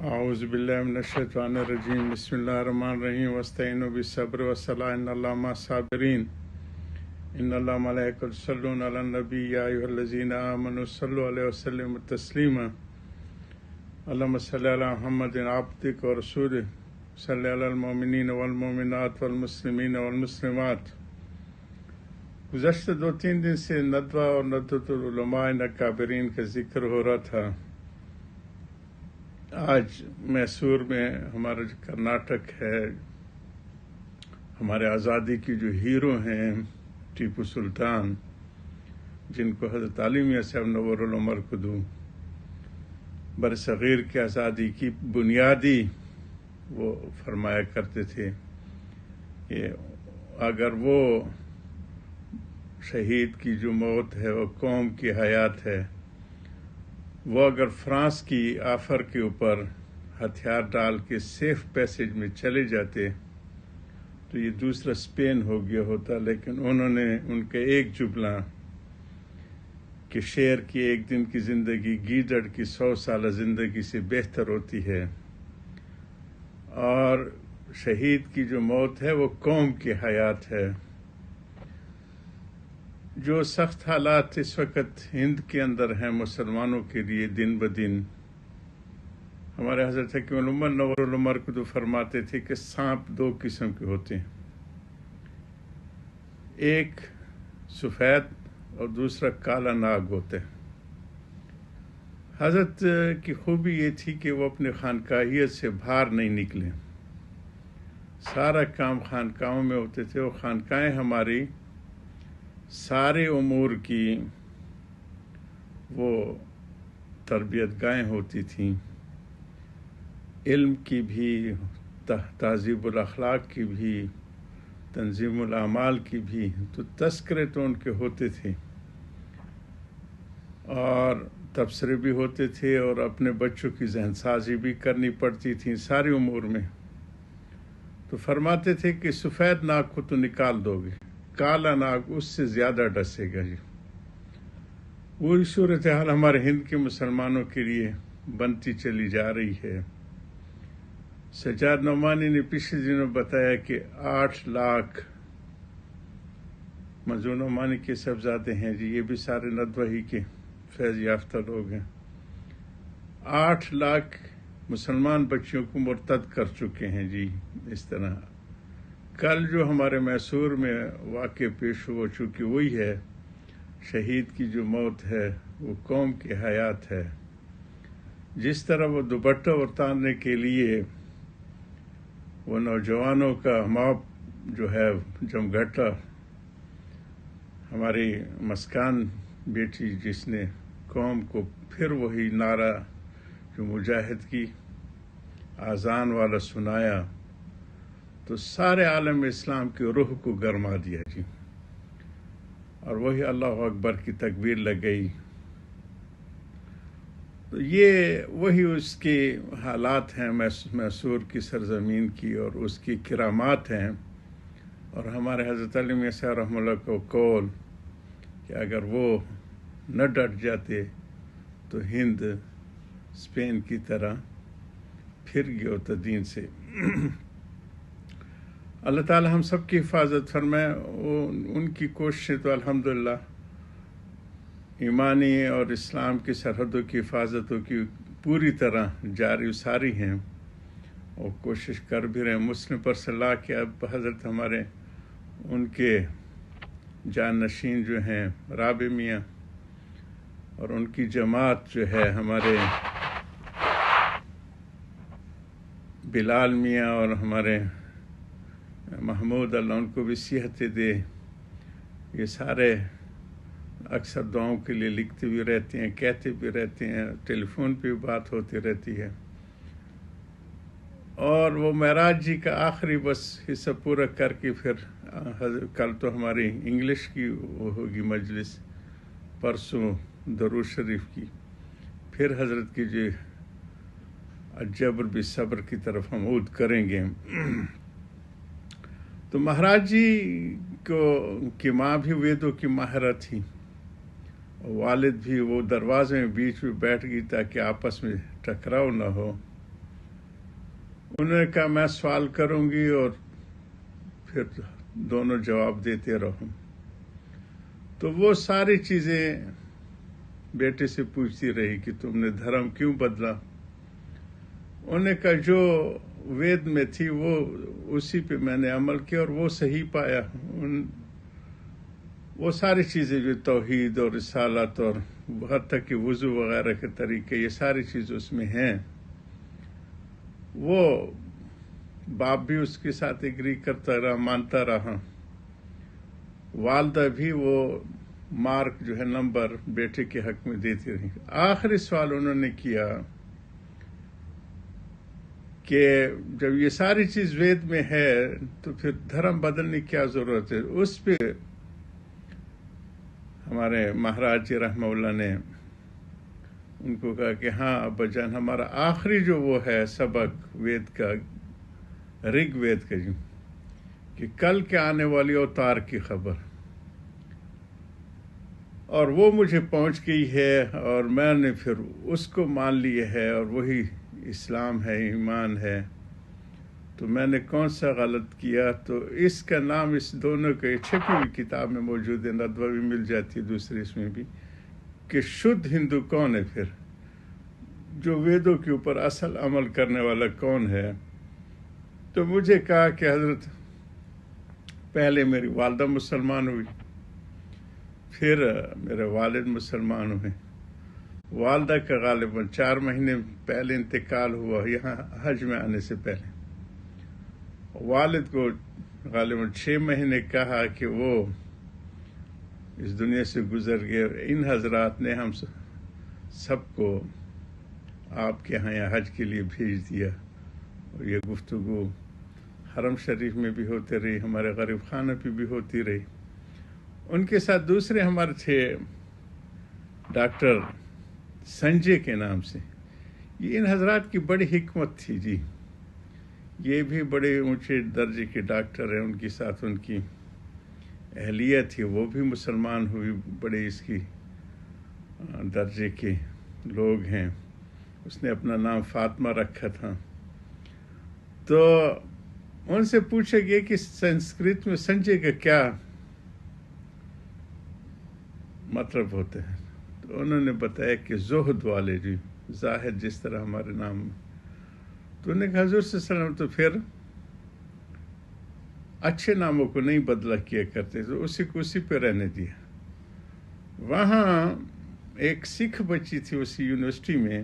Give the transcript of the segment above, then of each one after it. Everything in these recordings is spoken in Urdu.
اعوذ باللہ من الشیطان الرجیم بسم اللہ الرحمن الرحیم واستعینوا بالصبر والصلاۃ ان اللہ مع الصابرین ان اللہ ملائکۃ یصلون علی النبی یا ایھا الذین آمنوا صلوا علیہ وسلموا تسلیما اللہم صل علی محمد عبدک ورسولک صلی علی المؤمنین والمؤمنات والمسلمین والمسلمات۔ گزشتہ 2-3 دن سے ندوہ اور ندوۃ العلماء اکابرین کا ذکر ہو رہا تھا۔ آج میسور میں ہمارا جو کرناٹک ہے، ہمارے آزادی کی جو ہیرو ہیں ٹیپو سلطان، جن کو حضرت علی میاں صاحب نور العمر قدوم برصغیر کی آزادی کی بنیادی وہ فرمایا کرتے تھے کہ اگر وہ شہید کی جو موت ہے وہ قوم کی حیات ہے، وہ اگر فرانس کی آفر کے اوپر ہتھیار ڈال کے سیف پیسج میں چلے جاتے تو یہ دوسرا اسپین ہو گیا ہوتا، لیکن انہوں نے ان کے ایک جملہ کہ شیر کی ایک دن کی زندگی گیدڑ کی 100 سالہ زندگی سے بہتر ہوتی ہے، اور شہید کی جو موت ہے وہ قوم کی حیات ہے۔ جو سخت حالات اس وقت ہند کے اندر ہیں مسلمانوں کے لیے دن بدن، ہمارے حضرت حکیم الامت نور العمر کو تو فرماتے تھے کہ سانپ 2 قسم کے ہوتے ہیں، ایک سفید اور دوسرا کالا ناگ ہوتا ہے۔ حضرت کی خوبی یہ تھی کہ وہ اپنے خانقاہیت سے باہر نہیں نکلے، سارا کام خانقاہوں میں ہوتے تھے، اور خانقاہیں ہماری سارے امور کی وہ تربیت گاہیں ہوتی تھیں، علم کی بھی، تہذیب الاخلاق کی بھی، تنظیم الاعمال کی بھی، تو تذکرے تو ان کے ہوتے تھے اور تبصرے بھی ہوتے تھے، اور اپنے بچوں کی ذہن سازی بھی کرنی پڑتی تھی سارے امور میں۔ تو فرماتے تھے کہ سفید ناگ کو تو نکال دو گے، کالا ناگ اس سے زیادہ ڈسے گا۔ جی وہی صورتحال ہمارے ہند کے مسلمانوں کے لیے بنتی چلی جا رہی ہے۔ سجاد نعمانی نے پچھلے دنوں بتایا کہ 8 لاکھ منظور نعمانی کے صاحبزادے ہیں، جی یہ بھی سارے ندوہ ہی کے فیض یافتہ لوگ ہیں، 8 لاکھ مسلمان بچیوں کو مرتد کر چکے ہیں۔ جی اس طرح کل جو ہمارے میسور میں واقع پیش ہو چکی وہی ہے، شہید کی جو موت ہے وہ قوم کی حیات ہے۔ جس طرح وہ دوپٹہ اتارنے کے لیے وہ نوجوانوں کا موب جو ہے جمگھٹا، ہماری مسکان بیٹی جس نے قوم کو پھر وہی نعرہ جو مجاہد کی آذان والا سنایا تو سارے عالم اسلام کی روح کو گرما دیا۔ جی اور وہی اللہ اکبر کی تکبیر لگ گئی۔ تو یہ وہی اس کے حالات ہیں میسور کی سرزمین کی، اور اس کی کرامات ہیں، اور ہمارے حضرت علی میاں صاحب رحمہ اللہ کو قول کہ اگر وہ نہ ڈٹ جاتے تو ہند اسپین کی طرح پھر گیا ہوتا دین سے۔ اللہ تعالی ہم سب کی حفاظت فرمائے۔ ان کی کوششیں تو الحمدللہ ایمانی اور اسلام کی سرحدوں کی حفاظتوں کی پوری طرح جاری و ساری ہیں، اور کوشش کر بھی رہے ہیں۔ مسلم پر صلاح کے اب حضرت ہمارے ان کے جانشین جو ہیں رابع میاں اور ان کی جماعت جو ہے ہمارے بلال میاں اور ہمارے محمود، اللہ ان کو بھی صحت دے، یہ سارے اکثر دعاؤں کے لیے لکھتے بھی رہتے ہیں، کہتے بھی رہتے ہیں، ٹیلی فون پہ بھی بات ہوتی رہتی ہے۔ اور وہ معراج جی کا آخری بس حصہ پورا کر کے پھر کل تو ہماری انگلش کی وہ ہوگی مجلس، پرسوں درود شریف کی، پھر حضرت کی جو الجبر بالصبر کی طرف ہم عود کریں گے۔ تو مہاراج جی کی ماں بھی ویدوں کی ماہرہ تھی، والد بھی، وہ دروازے میں بیچ میں بیٹھ گئی تاکہ آپس میں ٹکراؤ نہ ہو۔ انہوں نے کہا میں سوال کروں گی اور پھر دونوں جواب دیتے رہوں. تو وہ ساری چیزیں بیٹے سے پوچھتی رہی کہ تم نے دھرم کیوں بدلا. انہوں نے کہا جو وید میں تھی وہ اسی پہ میں نے عمل کیا اور وہ صحیح پایا. وہ ساری چیزیں جو توحید اور رسالت اور حتیٰ تک کہ وضو وغیرہ کے طریقے، یہ ساری چیزیں اس میں ہیں. وہ باپ بھی اس کے ساتھ ایگری کرتا رہا، مانتا رہا. والدہ بھی وہ مارک جو ہے نمبر بیٹے کے حق میں دیتی رہی. آخری سوال انہوں نے کیا کہ جب یہ ساری چیز وید میں ہے تو پھر دھرم بدلنے کی کیا ضرورت ہے. اس پہ ہمارے مہاراج جی رحمہ اللہ نے ان کو کہا کہ ہاں ابا جان، ہمارا آخری جو وہ ہے سبق وید کا، رگ وید کا، کہ کل کے آنے والی اوتار کی خبر، اور وہ مجھے پہنچ گئی ہے اور میں نے پھر اس کو مان لیا ہے اور وہی اسلام ہے، ایمان ہے. تو میں نے کون سا غلط کیا؟ تو اس کا نام اس دونوں کے چھپی ہوئی کتاب میں موجود ہے، ندوہ بھی مل جاتی ہے دوسری اس میں بھی، کہ شدھ ہندو کون ہے، پھر جو ویدوں کے اوپر اصل عمل کرنے والا کون ہے. تو مجھے کہا کہ حضرت پہلے میری والدہ مسلمان ہوئی، پھر میرے والد مسلمان ہوئے. والدہ کا غالباً 4 مہینے پہلے انتقال ہوا یہاں حج میں آنے سے پہلے. والد کو غالباً 6 مہینے کہا کہ وہ اس دنیا سے گزر گئے. اور ان حضرات نے ہم سب کو آپ کے یہاں حج کے لیے بھیج دیا. اور یہ گفتگو حرم شریف میں بھی ہوتی رہی، ہمارے غریب خانہ پہ بھی ہوتی رہی. ان کے ساتھ دوسرے ہمارے تھے ڈاکٹر سنجے کے نام سے. یہ ان حضرات کی بڑی حکمت تھی جی. یہ بھی بڑے اونچے درجے کے ڈاکٹر ہیں، ان کے ساتھ ان کی اہلیت تھی، وہ بھی مسلمان ہوئی، بڑے اس کی درجے کے لوگ ہیں. اس نے اپنا نام فاطمہ رکھا تھا. تو ان سے پوچھا گیا کہ سنسکرت میں سنجے کا کیا مطلب ہوتا ہے. تو انہوں نے بتایا کہ زہد والے، جی زاہد جس طرح ہمارے نام. تو انہوں نے کہا حضور صلی اللہ علیہ وسلم تو پھر اچھے ناموں کو نہیں بدلا کیا کرتے، تو اسی کو اسی پہ رہنے دیا. وہاں ایک سکھ بچی تھی اسی یونیورسٹی میں،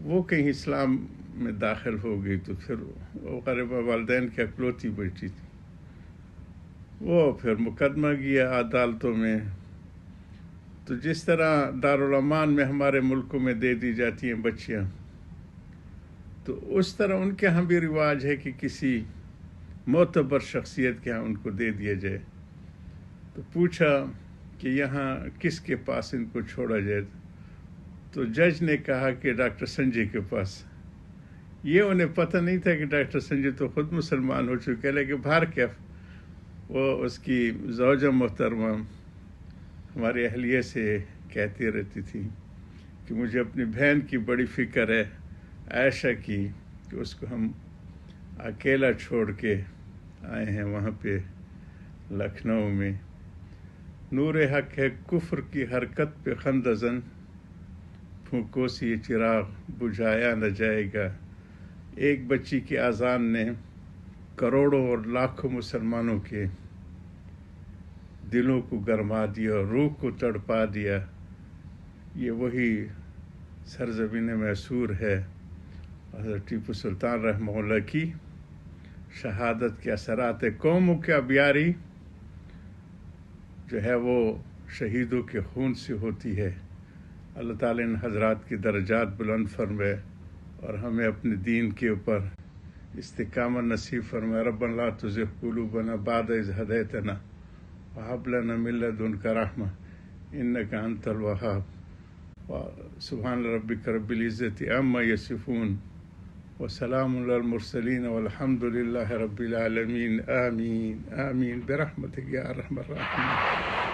وہ کہیں اسلام میں داخل ہو گئی. تو پھر وہ غریبہ والدین کی اکلوتی بیٹی تھی. وہ پھر مقدمہ گیا عدالتوں میں. تو جس طرح دارالامان میں ہمارے ملکوں میں دے دی جاتی ہیں بچیاں، تو اس طرح ان کے ہاں بھی رواج ہے کہ کسی معتبر شخصیت کے ہاں ان کو دے دیا جائے. تو پوچھا کہ یہاں کس کے پاس ان کو چھوڑا جائے. تو جج نے کہا کہ ڈاکٹر سنجے کے پاس. یہ انہیں پتہ نہیں تھا کہ ڈاکٹر سنجے تو خود مسلمان ہو چکے، لیکن بھار کیف وہ اس کی زوجہ محترمہ ہماری اہلیہ سے کہتی رہتی تھی کہ مجھے اپنی بہن کی بڑی فکر ہے، عائشہ کی، کہ اس کو ہم اکیلا چھوڑ کے آئے ہیں وہاں پہ لکھنؤ میں. نور حق ہے کفر کی حرکت پہ خندزن، پھونکو سی یہ چراغ بجھایا نہ جائے گا. ایک بچی کی اذان نے کروڑوں اور لاکھوں مسلمانوں کے دلوں کو گرما دیا، روح کو تڑپا دیا. یہ وہی سرزمین میسور ہے. حضرت ٹیپو سلطان رحمہ اللہ کی شہادت کے اثرات. قوموں کی ابیاری جو ہے وہ شہیدوں کے خون سے ہوتی ہے. اللہ تعالیٰ ان حضرات کی درجات بلند فرمائے اور ہمیں اپنے دین کے اوپر استقامت نصیب فرمائے. ربنا لا تزغ قلوبنا بعد اذ ہدیتنا وہب لنا من لدنک رحمہ انک انت الوہاب. سبحان ربک رب العزۃ عما یصفون وسلام علی المرسلین والحمد للہ رب العالمین. آمین آمین برحمتک یا ارحم الراحمین.